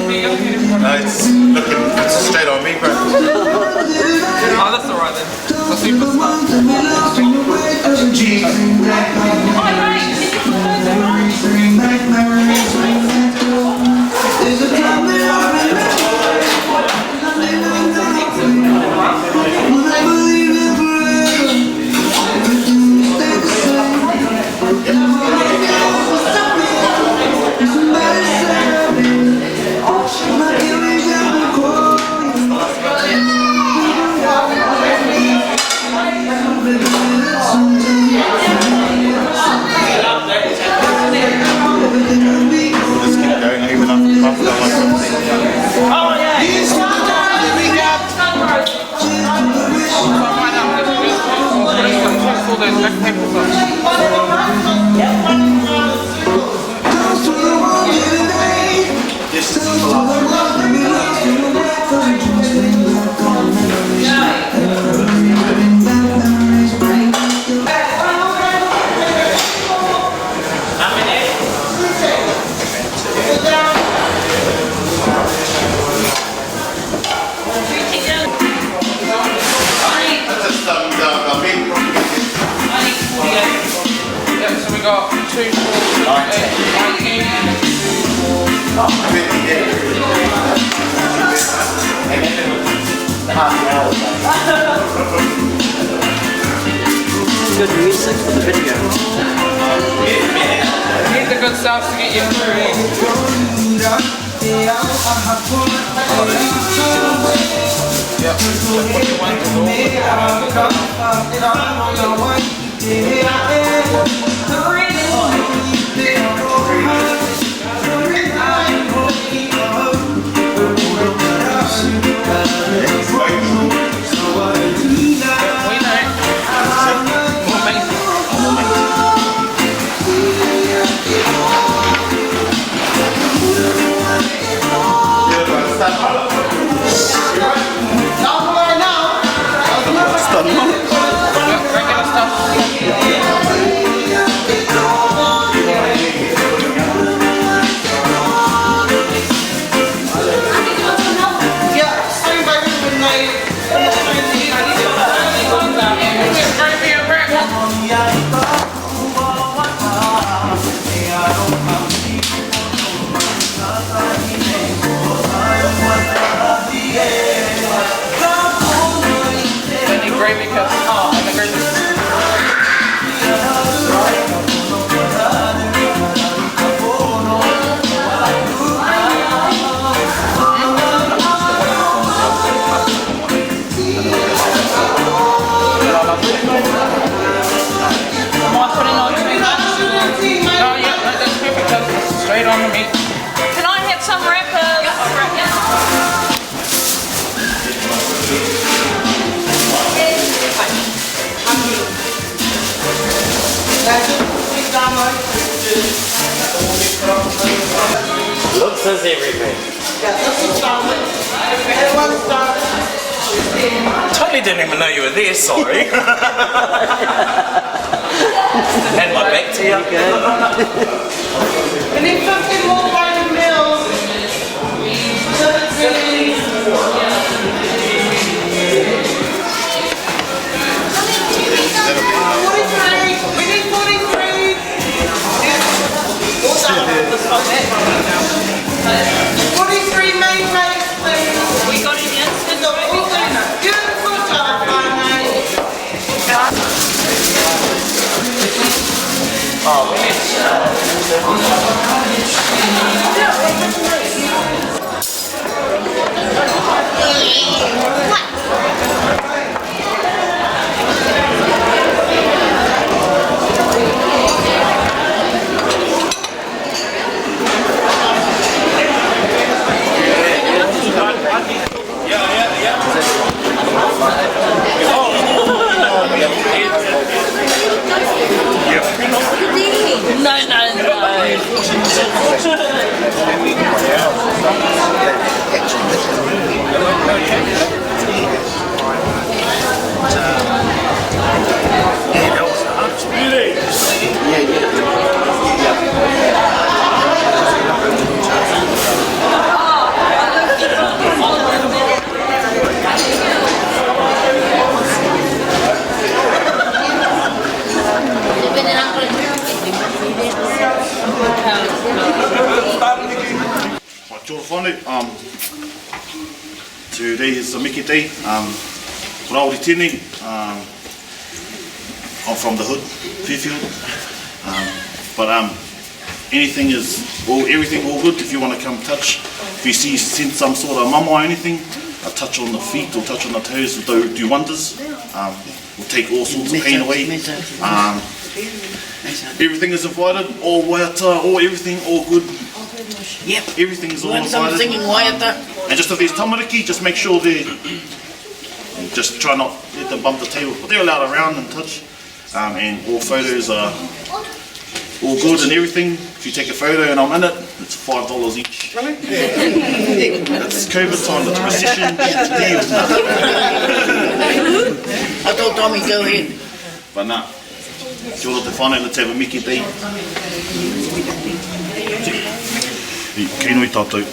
No, it's looking straight on me, bro. Oh, that's alright then. The superstar. Good music for the video. Need the good stuff to get you through. Yep, what you want to Looks as everything. Totally didn't even know you were there, sorry. Hand my back to you. We need 15 more white meals. 43 main rice, please. We got him yesterday. Beautiful telephone, mate. Oh, we Today is the Mickey Day. Rauri tēnei. I'm from the hood, Fairfield. But everything all good. If you want to come touch, if you sense some sort of mama or anything, a touch on the feet or touch on the toes will do wonders. Will take all sorts of pain away. Everything is invited, all waiata, all everything, all good. Yep. Everything is all invited. Singing waiata. And just if there's tamariki, just make sure just try not let them bump the table. But they're allowed around and touch. And all photos are all good and everything. If you take a photo and I'm in it, it's $5 each. That's COVID time, that's recession. I told Tommy, go ahead. But nah, kia ora te whānau, let's have a Mickey Day. Kei noi tātou.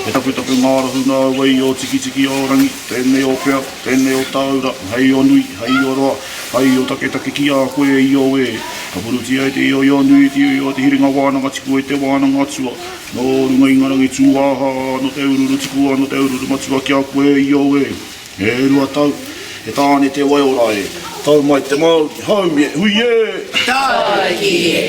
E tapu ngā rahu ngā wei o tiki o rangi, tēnei o pea, tēnei o tāura, hei o nui, hei o roa, hei o take ki a koe i o e. Ka puruti ai te i o nui, te i o te hiringa wānanga tiku e te wānanga atua. Nō runga i ngarangi tūāha, no te ururu tikua, no te ururu matua ki a koe i o e. E rua tau, e tāne te waiora e. Tau mai te mau, hau me, hui e! Tāki e!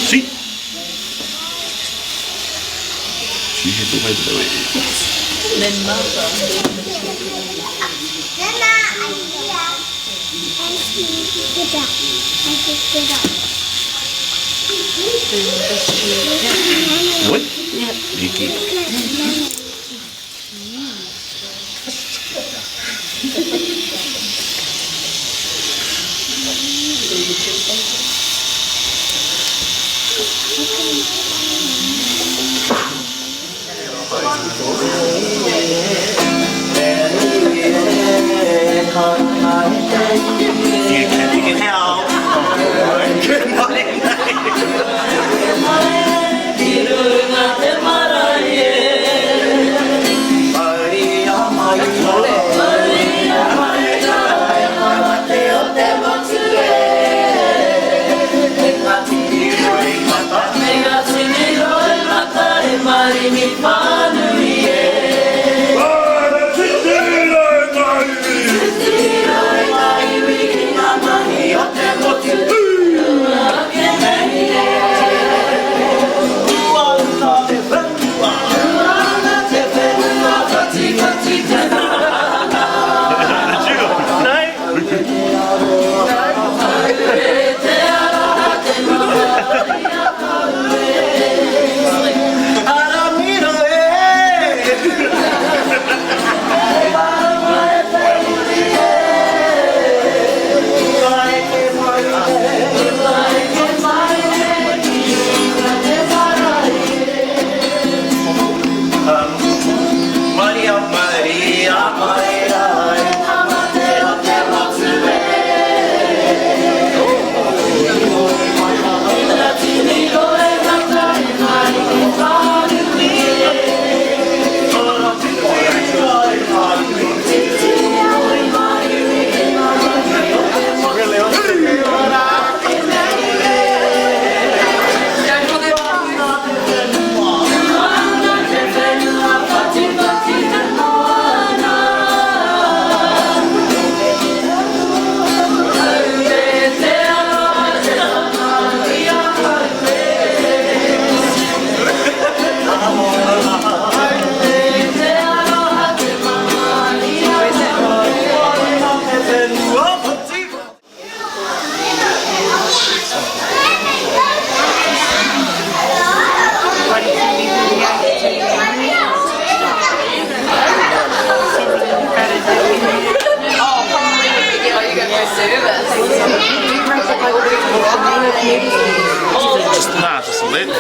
See? She hit the way to the way. What? Yeah. Mickey. You can help. Good morning. Just a little.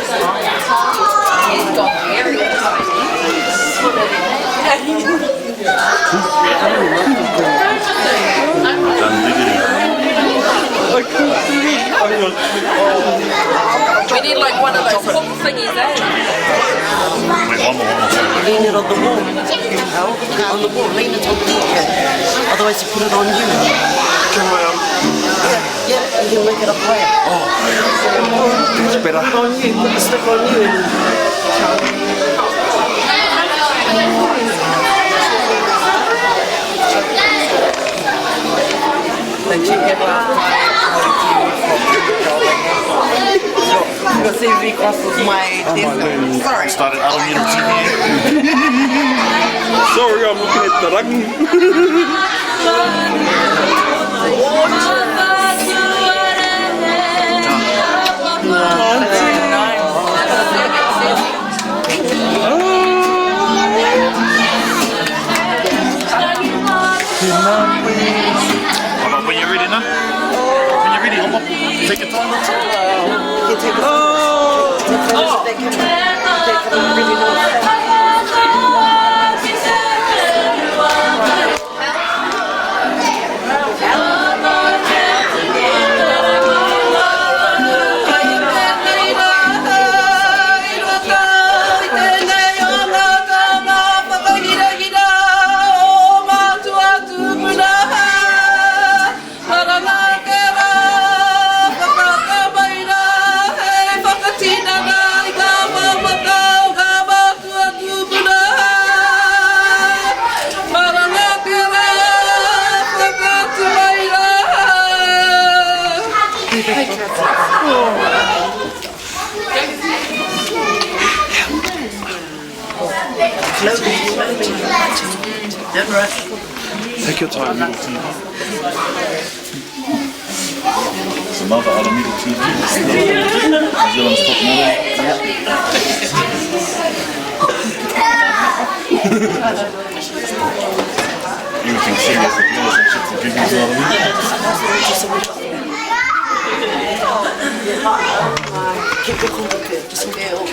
We need like one of those hook thingies, eh? Lean it on the wall. On the wall, lean it on the wall. Otherwise you put it on you. Yeah, you can make it up higher. It's better. Put it on you, put the stick on you and Then she get last because CV crosses my distance. Sorry. Started Alameda TV. Sorry, I'm looking at the rugby. When you're ready now? When you're ready, take your time. you take it. They can really know. Take your time, Middle TV. It's another Alameda TV. New Zealand's top model. Everything serious with yours and shit for people, you know what I mean? Keep it complicated, just get it off.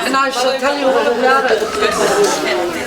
And I shall tell you all about it.